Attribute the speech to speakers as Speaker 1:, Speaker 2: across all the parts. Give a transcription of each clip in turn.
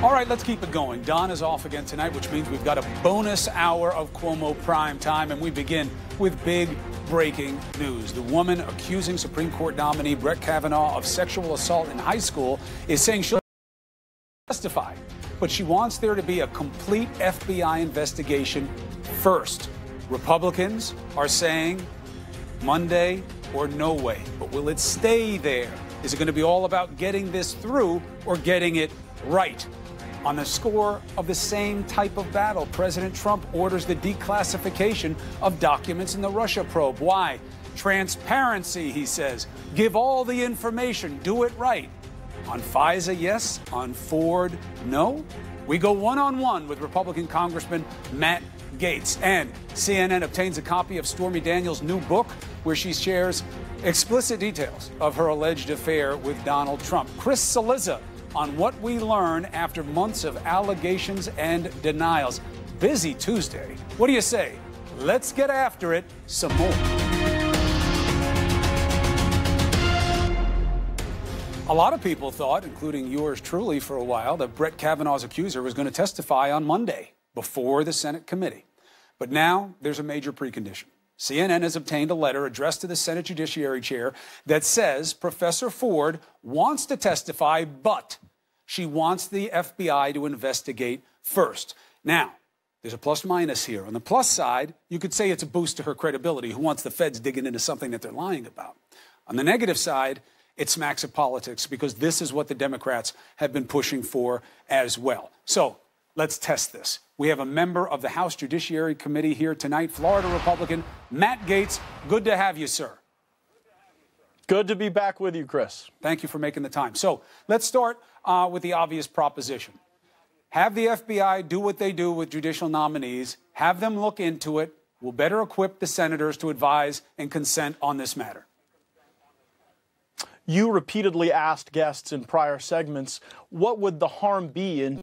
Speaker 1: All right, let's keep it going. Don is off again tonight, which means we've got a bonus hour of Cuomo prime time, and we begin with big breaking news. The woman accusing Supreme Court nominee Brett Kavanaugh of sexual assault in high school is saying she'll testify, but she wants there to be a complete FBI investigation first. Republicans are saying Monday or no way, but will it stay there? Is it going to be all about getting this through or getting it right? On the score of the same type of battle, President Trump orders the declassification of documents in the Russia probe. Why? Transparency, he says. Give all the information. Do it right. On FISA, yes. On Ford, no. We go one-on-one with Republican Congressman Matt Gaetz. And CNN obtains a copy of Stormy Daniels' new book, where she shares explicit details of her alleged affair with Donald Trump. Chris Cillizza on what we learn after months of allegations and denials. Busy Tuesday. What do you say? Let's get after it some more. A lot of people thought, including yours truly for a while, that Brett Kavanaugh's accuser was going to testify on Monday before the Senate committee. But now there's a major precondition. CNN has obtained a letter addressed to the Senate Judiciary Chair that says Professor Ford wants to testify, but she wants the FBI to investigate first. Now, there's a plus minus here. On the plus side, you could say it's a boost to her credibility. Who wants the feds digging into something that they're lying about? On the negative side, it smacks of politics, because this is what the Democrats have been pushing for as well. So let's test this. We have a member of the House Judiciary Committee here tonight, Florida Republican Matt Gaetz. Good to have you, sir.
Speaker 2: Good to be back with you, Chris.
Speaker 1: Thank you for making the time. So let's start with the obvious proposition. Have the FBI do what they do with judicial nominees. Have them look into it. We'll better equip the senators to advise and consent on this matter.
Speaker 2: You repeatedly asked guests in prior segments, what would the harm be in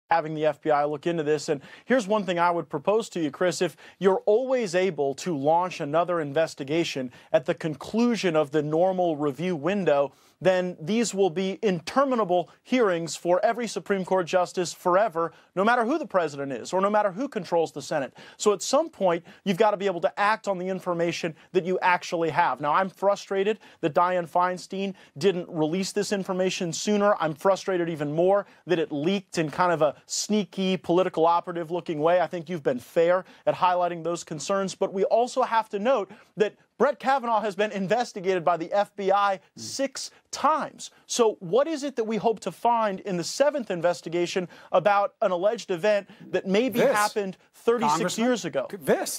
Speaker 2: having the FBI look into this? And here's one thing I would propose to you, Chris. If you're always able to launch another investigation at the conclusion of the normal review window, then these will be interminable hearings for every Supreme Court justice forever, no matter who the president is or no matter who controls the Senate. So at some point, you've got to be able to act on the information that you actually have. Now, I'm frustrated that Dianne Feinstein didn't release this information sooner. I'm frustrated even more that it leaked in kind of a sneaky, political operative looking way. I think you've been fair at highlighting those concerns. But we also have to note that Brett Kavanaugh has been investigated by the FBI 6 times. So what is it that we hope to find in the 7th investigation about an alleged event that maybe happened 36 years ago?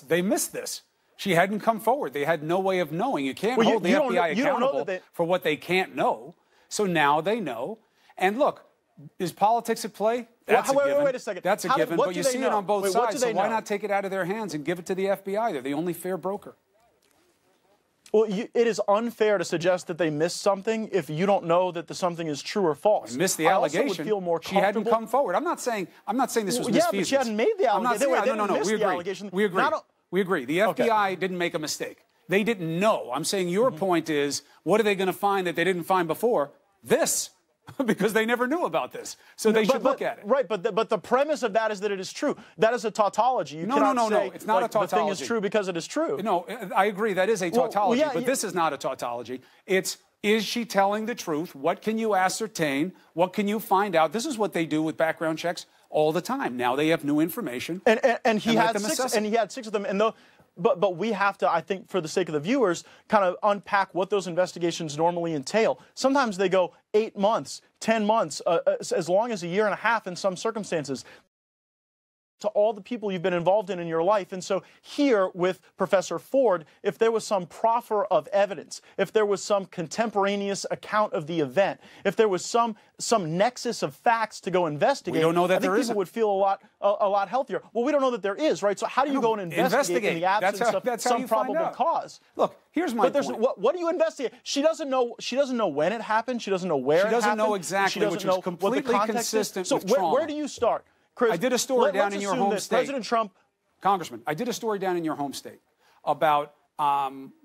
Speaker 1: They missed this. She hadn't come forward. They had no way of knowing. You can't hold the FBI accountable for what they can't know. So now they know. And look, is politics at play? That's a given.
Speaker 2: Wait a second.
Speaker 1: That's a given. But you see it on both sides. So why not take it out of their hands and give it to the FBI? They're the only fair broker.
Speaker 2: Well, it is unfair to suggest that they missed something if you don't know that the something is true or false.
Speaker 1: They missed the allegation.
Speaker 2: I also would feel more comfortable.
Speaker 1: She hadn't come forward. I'm not saying this was misfeasance.
Speaker 2: Yeah, but she hadn't made the allegation.
Speaker 1: No. We agree. We agree. The FBI didn't make a mistake. They didn't know. I'm saying your point is, what are they going to find that they didn't find before? This. Because they never knew about this. So they should look at it.
Speaker 2: Right, but the premise of that is that it is true. That is a tautology. You cannot say,
Speaker 1: it's not a tautology.
Speaker 2: The thing is true because it is true.
Speaker 1: No, I agree. That is a tautology. But this is not a tautology. It's, is she telling the truth? What can you ascertain? What can you find out? This is what they do with background checks all the time. Now they have new information.
Speaker 2: And he had 6, and he had 6 of them. And But we have to, I think, for the sake of the viewers, kind of unpack what those investigations normally entail. Sometimes they go 8 months, 10 months, as long as a year and a half in some circumstances, to all the people you've been involved in your life. And so here with Professor Ford, if there was some proffer of evidence, if there was some contemporaneous account of the event, if there was some nexus of facts to go investigate,
Speaker 1: we don't know that
Speaker 2: I think people would feel a lot healthier. Well, we don't know that there is, right? So how do you go and investigate in the absence of some probable cause?
Speaker 1: Look, here's my point.
Speaker 2: What do you investigate? She doesn't know. She doesn't know when it happened. She doesn't know where it happened.
Speaker 1: She doesn't know exactly, which is completely consistent with trauma.
Speaker 2: So where do you start? Chris,
Speaker 1: I did a story down in your home state.
Speaker 2: President Trump,
Speaker 1: Congressman, I did a story down in your home state about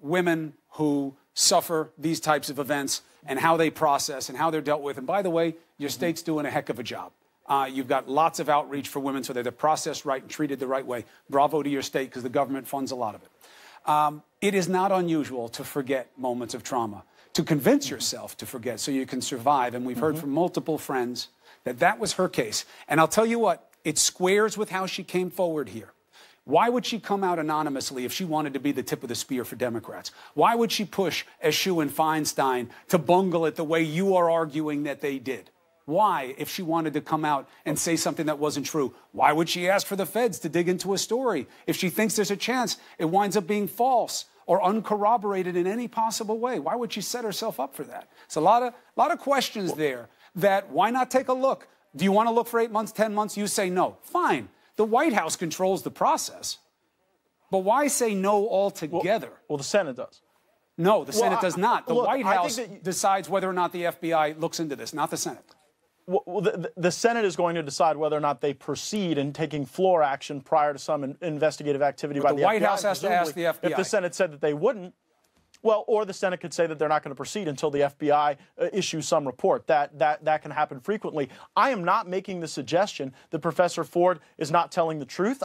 Speaker 1: women who suffer these types of events and how they process and how they're dealt with. And by the way, your state's doing a heck of a job. You've got lots of outreach for women so that they're processed right and treated the right way. Bravo to your state, because the government funds a lot of it. It is not unusual to forget moments of trauma, to convince yourself to forget so you can survive. And we've heard from multiple friends that that was her case. And I'll tell you what, it squares with how she came forward here. Why would she come out anonymously if she wanted to be the tip of the spear for Democrats? Why would she push Eshoo and Feinstein to bungle it the way you are arguing that they did? Why, if she wanted to come out and say something that wasn't true? Why would she ask for the feds to dig into a story if she thinks there's a chance it winds up being false or uncorroborated in any possible way? Why would she set herself up for that? It's a lot of questions there that why not take a look? Do you want to look for 8 months, 10 months? You say no. Fine. The White House controls the process. But why say no altogether?
Speaker 2: Well, the Senate does.
Speaker 1: No, the Senate does not. The
Speaker 2: look,
Speaker 1: White House decides whether or not the FBI looks into this, not the Senate.
Speaker 2: Well, the Senate is going to decide whether or not they proceed in taking floor action prior to some investigative activity by the FBI.
Speaker 1: The White House has to ask the FBI.
Speaker 2: If the Senate said that they wouldn't, well, or the Senate could say that they're not going to proceed until the FBI issues some report. That can happen frequently. I am not making the suggestion that Professor Ford is not telling the truth.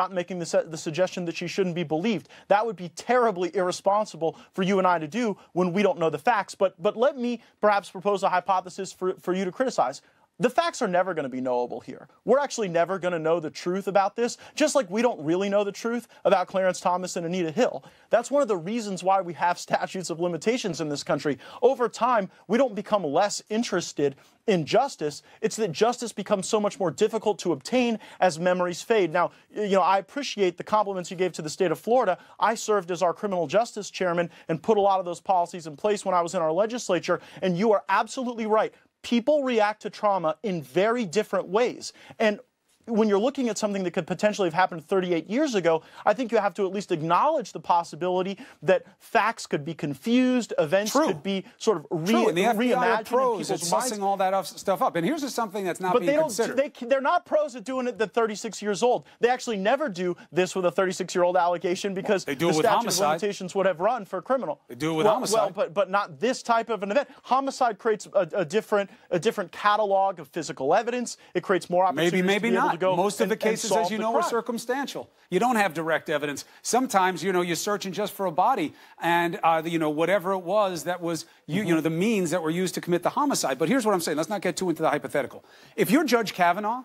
Speaker 2: Not making the suggestion that she shouldn't be believed. That would be terribly irresponsible for you and I to do when we don't know the facts. But let me perhaps propose a hypothesis for you to criticize. The facts are never going to be knowable here. We're actually never going to know the truth about this, just like we don't really know the truth about Clarence Thomas and Anita Hill. That's one of the reasons why we have statutes of limitations in this country. Over time, we don't become less interested in justice. It's that justice becomes so much more difficult to obtain as memories fade. Now, I appreciate the compliments you gave to the state of Florida. I served as our criminal justice chairman and put a lot of those policies in place when I was in our legislature, and you are absolutely right. People react to trauma in very different ways. And when you're looking at something that could potentially have happened 38 years ago, I think you have to at least acknowledge the possibility that facts could be confused, events could be sort of reimagined
Speaker 1: and the FBI
Speaker 2: in
Speaker 1: pros
Speaker 2: people's
Speaker 1: at
Speaker 2: minds.
Speaker 1: sussing all that stuff up. And here's just something that's not being considered.
Speaker 2: They're not pros at doing it at 36 years old. They actually never do this with a 36-year-old allegation because
Speaker 1: they do
Speaker 2: the
Speaker 1: it with
Speaker 2: statute
Speaker 1: homicide.
Speaker 2: of limitations would have run for a criminal.
Speaker 1: They do it with homicide.
Speaker 2: Well, but not this type of an event. Homicide creates a different catalog of physical evidence. It creates more opportunities
Speaker 1: maybe
Speaker 2: to be able
Speaker 1: not.
Speaker 2: to go
Speaker 1: Most of the cases, as you know, are
Speaker 2: crime.
Speaker 1: circumstantial. You don't have direct evidence. Sometimes, you're searching just for a body and, whatever it was that was, the means that were used to commit the homicide. But here's what I'm saying. Let's not get too into the hypothetical. If you're Judge Kavanaugh,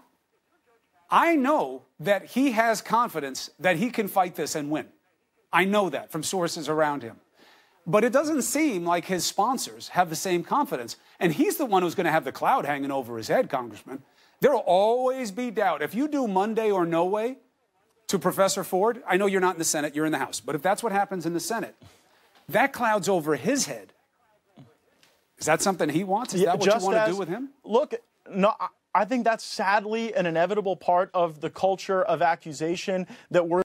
Speaker 1: I know that he has confidence that he can fight this and win. I know that from sources around him. But it doesn't seem like his sponsors have the same confidence. And he's the one who's going to have the cloud hanging over his head, Congressman. There will always be doubt. If you do Monday or no way to Professor Ford, I know you're not in the Senate, you're in the House. But if that's what happens in the Senate, that cloud's over his head. Is that something he wants? Is that what you want to do with him?
Speaker 2: Look, no, I think that's sadly an inevitable part of the culture of accusation that we're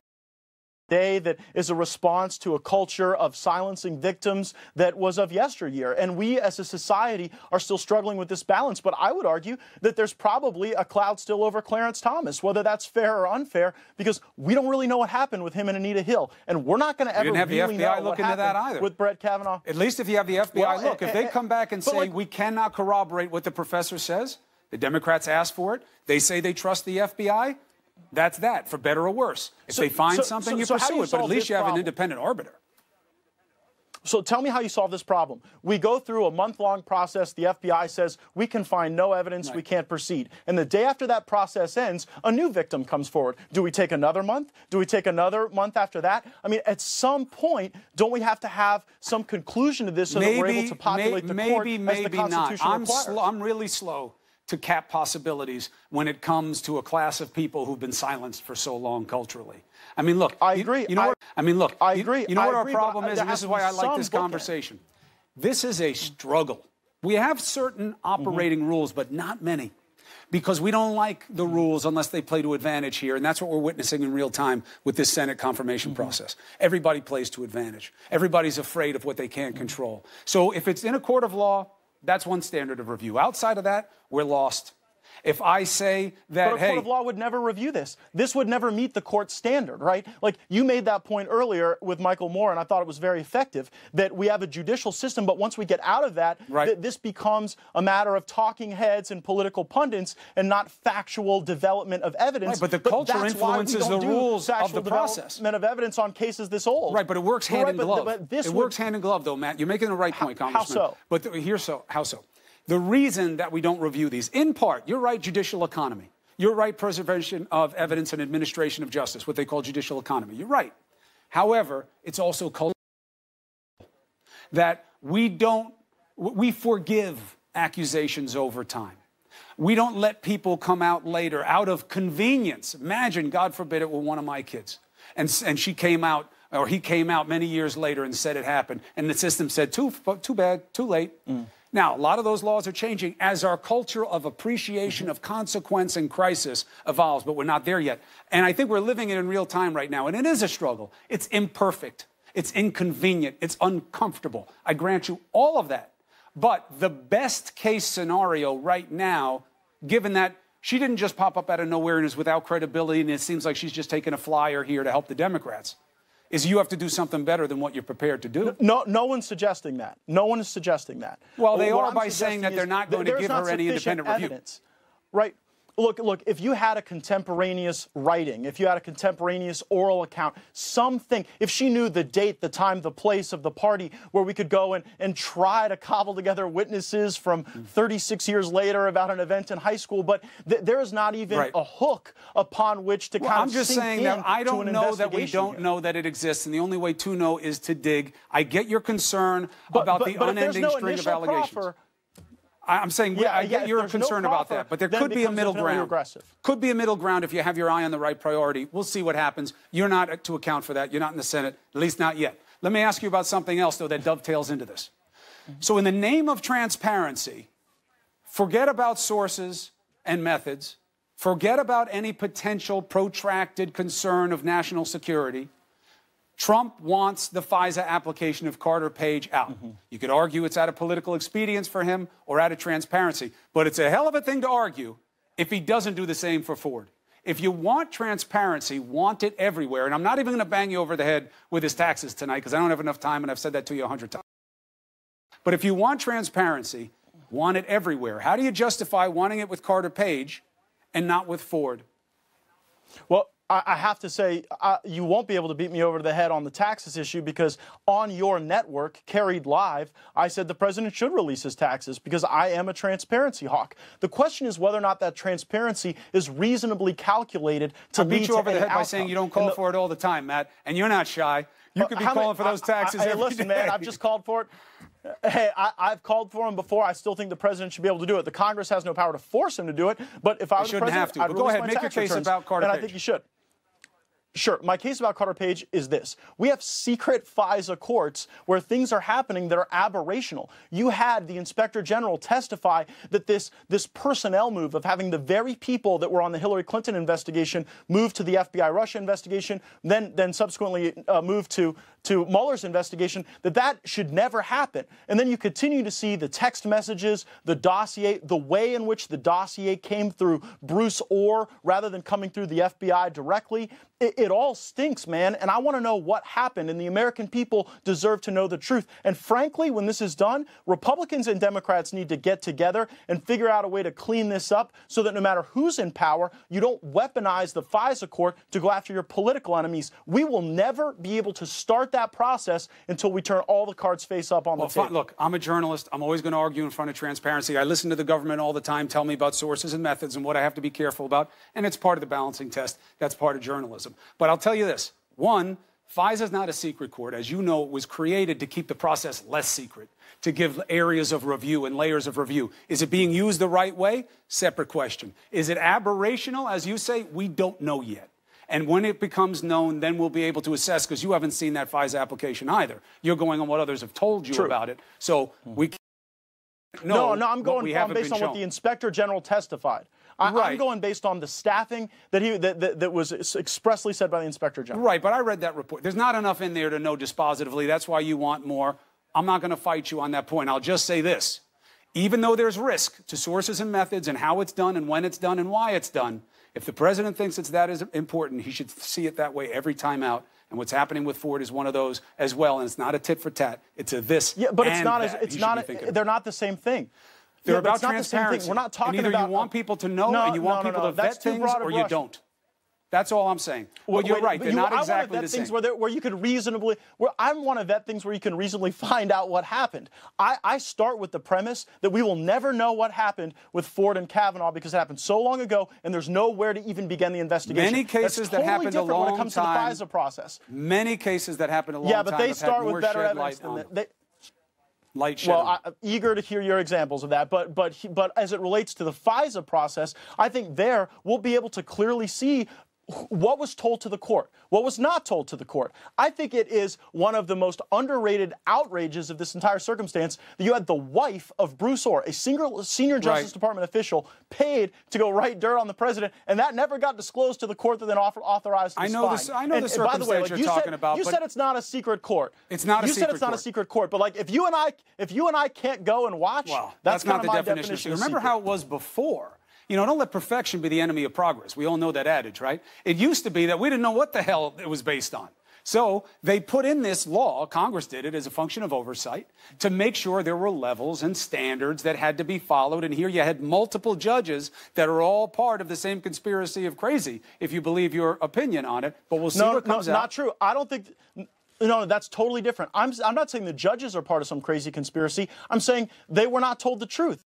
Speaker 2: today, that is a response to a culture of silencing victims that was of yesteryear. And we as a society are still struggling with this balance. But I would argue that there's probably a cloud still over Clarence Thomas, whether that's fair or unfair, because we don't really know what happened with him and Anita Hill. And we're not going to ever really know what happened with Brett Kavanaugh.
Speaker 1: At least if you have the FBI look. If they come back and say, we cannot corroborate what the professor says, the Democrats ask for it, they say they trust the FBI, that's that, for better or worse. If they find something, you pursue it, but at least you have an independent arbiter.
Speaker 2: So tell me how you solve this problem. We go through a month-long process. The FBI says we can find no evidence, we can't proceed. And the day after that process ends, a new victim comes forward. Do we take another month? Do we take another month after that? I mean, at some point, don't we have to have some conclusion to this so that we're able to populate the court as the Constitution requires?
Speaker 1: I'm really slow to cap possibilities when it comes to a class of people who've been silenced for so long culturally. I mean, look.
Speaker 2: I agree.
Speaker 1: You know what? I mean, look.
Speaker 2: I agree.
Speaker 1: You know what our problem is, and this is why I like this conversation. This is a struggle. We have certain operating rules, but not many, because we don't like the rules unless they play to advantage here, and that's what we're witnessing in real time with this Senate confirmation process. Everybody plays to advantage. Everybody's afraid of what they can't control. So if it's in a court of law, that's one standard of review. Outside of that, we're lost. If I say that,
Speaker 2: but a court of law would never review this. This would never meet the court standard, right? Like, you made that point earlier with Michael Moore, and I thought it was very effective, that we have a judicial system, but once we get out of that, this becomes a matter of talking heads and political pundits and not factual development of evidence.
Speaker 1: Right, but the culture influences the rules of the process.
Speaker 2: Development of evidence on cases this old.
Speaker 1: Right, but it works hand in glove. It works hand in glove, though, Matt. You're making the right point, Congressman.
Speaker 2: How so?
Speaker 1: But how so? The reason that we don't review these, in part, you're right, judicial economy. You're right, preservation of evidence and administration of justice, what they call judicial economy. You're right. However, it's also cultural that we forgive accusations over time. We don't let people come out later out of convenience. Imagine, God forbid, it were one of my kids. And she came out, or he came out many years later and said it happened. And the system said, too bad, too late. Now, a lot of those laws are changing as our culture of appreciation of consequence and crisis evolves, but we're not there yet. And I think we're living it in real time right now, and it is a struggle. It's imperfect. It's inconvenient. It's uncomfortable. I grant you all of that. But the best case scenario right now, given that she didn't just pop up out of nowhere and is without credibility, and it seems like she's just taking a flyer here to help the Democrats, is you have to do something better than what you're prepared to do.
Speaker 2: No one's suggesting that. No one is suggesting that.
Speaker 1: Well, they are by saying that they're not going to give her any independent review.
Speaker 2: Right. Look, if you had a contemporaneous writing, if you had a contemporaneous oral account, something, if she knew the date, the time, the place of the party where we could go and try to cobble together witnesses from 36 years later about an event in high school, but there is not even a hook upon which to kind of
Speaker 1: I'm just saying that I don't know that we don't know that it exists, and the only way to know is to dig. I get your concern about the unending string of allegations. I'm saying, I get your concern about that, but there could be a middle ground. Could be a middle ground if you have your eye on the right priority. We'll see what happens. You're not to account for that. You're not in the Senate, at least not yet. Let me ask you about something else, though, that dovetails into this. So in the name of transparency, forget about sources and methods. Forget about any potential protracted concern of national security. Trump wants the FISA application of Carter Page out. You could argue it's out of political expedience for him or out of transparency, but it's a hell of a thing to argue if he doesn't do the same for Ford. If you want transparency, want it everywhere, and I'm not even going to bang you over the head with his taxes tonight because I don't have enough time, and I've said that to you 100 times. But if you want transparency, want it everywhere. How do you justify wanting it with Carter Page and not with Ford?
Speaker 2: Well, I have to say, you won't be able to beat me over the head on the taxes issue because on your network, Carried Live, I said the president should release his taxes because I am a transparency hawk. The question is whether or not that transparency is reasonably calculated to lead to
Speaker 1: beat you over the head
Speaker 2: outcome.
Speaker 1: by saying you don't call for it all the time, Matt, and you're not shy. You could be calling for those taxes every
Speaker 2: listen,
Speaker 1: day.
Speaker 2: man, I've just called for it. Hey, I've called for him before. I still think the president should be able to do it. The Congress has no power to force him to do it. But if I was the president, I'd
Speaker 1: go ahead,
Speaker 2: release my
Speaker 1: make your
Speaker 2: tax
Speaker 1: case
Speaker 2: returns,
Speaker 1: about Carter
Speaker 2: and
Speaker 1: Page.
Speaker 2: I think you should. Sure. My case about Carter Page is this. We have secret FISA courts where things are happening that are aberrational. You had the Inspector General testify that this personnel move of having the very people that were on the Hillary Clinton investigation move to the FBI Russia investigation, then subsequently move to Mueller's investigation, that should never happen. And then you continue to see the text messages, the dossier, the way in which the dossier came through Bruce Orr rather than coming through the FBI directly. It all stinks, man, and I want to know what happened, and the American people deserve to know the truth. And frankly, when this is done, Republicans and Democrats need to get together and figure out a way to clean this up so that no matter who's in power, you don't weaponize the FISA court to go after your political enemies. We will never be able to start that process until we turn all the cards face up on the table.
Speaker 1: Look, I'm a journalist. I'm always going to argue in front of transparency. I listen to the government all the time tell me about sources and methods and what I have to be careful about, and it's part of the balancing test. That's part of journalism. But I'll tell you this. One, FISA is not a secret court. As you know, it was created to keep the process less secret, to give areas of review and layers of review. Is it being used the right way? Separate question. Is it aberrational, as you say? We don't know yet. And when it becomes known, then we'll be able to assess, because you haven't seen that FISA application either. You're going on what others have told you about it. So we can't know.
Speaker 2: No, I'm going based on what the Inspector General testified. I'm going based on the staffing that was expressly said by the Inspector General.
Speaker 1: Right, but I read that report. There's not enough in there to know dispositively. That's why you want more. I'm not going to fight you on that point. I'll just say this. Even though there's risk to sources and methods and how it's done and when it's done and why it's done, if the president thinks it's that is important, he should see it that way every time out. And what's happening with Ford is one of those as well. And it's not a tit for tat. It's a this.
Speaker 2: Yeah, but it's not.
Speaker 1: That.
Speaker 2: It's not. They're not the same thing.
Speaker 1: They're about transparency.
Speaker 2: We're not talking
Speaker 1: and either
Speaker 2: about.
Speaker 1: You want people to know, and you want people to vet things, or you don't. That's all I'm saying. Well, you're right. They're not exactly the same.
Speaker 2: I want to vet things where you could reasonably. I want to vet things where you can reasonably find out what happened. I start with the premise that we will never know what happened with Ford and Kavanaugh because it happened so long ago, and there's nowhere to even begin the investigation.
Speaker 1: Many cases that happened a long time.
Speaker 2: When it comes to the FISA process.
Speaker 1: Many cases that happened a long time.
Speaker 2: Yeah, but they start with better evidence than that. Well, I'm eager to hear your examples of that. But as it relates to the FISA process, I think there we'll be able to clearly see what was told to the court, what was not told to the court. I think it is one of the most underrated outrages of this entire circumstance that you had the wife of Bruce Orr, a senior Justice Department official, paid to go write dirt on the president, and that never got disclosed to the court that then authorized his fine.
Speaker 1: I know the circumstance by the way, you're talking about.
Speaker 2: You said it's not a secret court.
Speaker 1: It's not a secret court.
Speaker 2: You said it's not a secret court, but like if you and I can't go and watch, well, that's
Speaker 1: not
Speaker 2: kind
Speaker 1: the
Speaker 2: of my definition.
Speaker 1: Remember how it was before. You know, don't let perfection be the enemy of progress. We all know that adage, right? It used to be that we didn't know what the hell it was based on. So they put in this law, Congress did it as a function of oversight, to make sure there were levels and standards that had to be followed. And here you had multiple judges that are all part of the same conspiracy of crazy, if you believe your opinion on it. But we'll see what comes out.
Speaker 2: No, not true. I don't think... No, that's totally different. I'm not saying the judges are part of some crazy conspiracy. I'm saying they were not told the truth.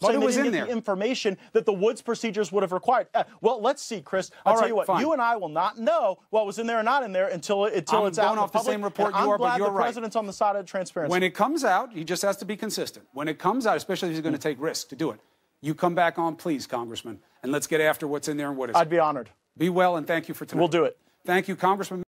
Speaker 1: But it was in there.
Speaker 2: The information that the Woods procedures would have required. Well, let's see, Chris. I'll tell you what.
Speaker 1: Fine.
Speaker 2: You and I will not know what was in there or not in there until it's out in the public.
Speaker 1: I'm going off the same report you are, but you're right.
Speaker 2: I'm glad the president's on the side of transparency.
Speaker 1: When it comes out, he just has to be consistent. When it comes out, especially if he's going to take risks to do it, you come back on, please, Congressman, and let's get after what's in there and what isn't.
Speaker 2: I'd be honored.
Speaker 1: Be well, and thank you for tonight.
Speaker 2: We'll do it.
Speaker 1: Thank you, Congressman.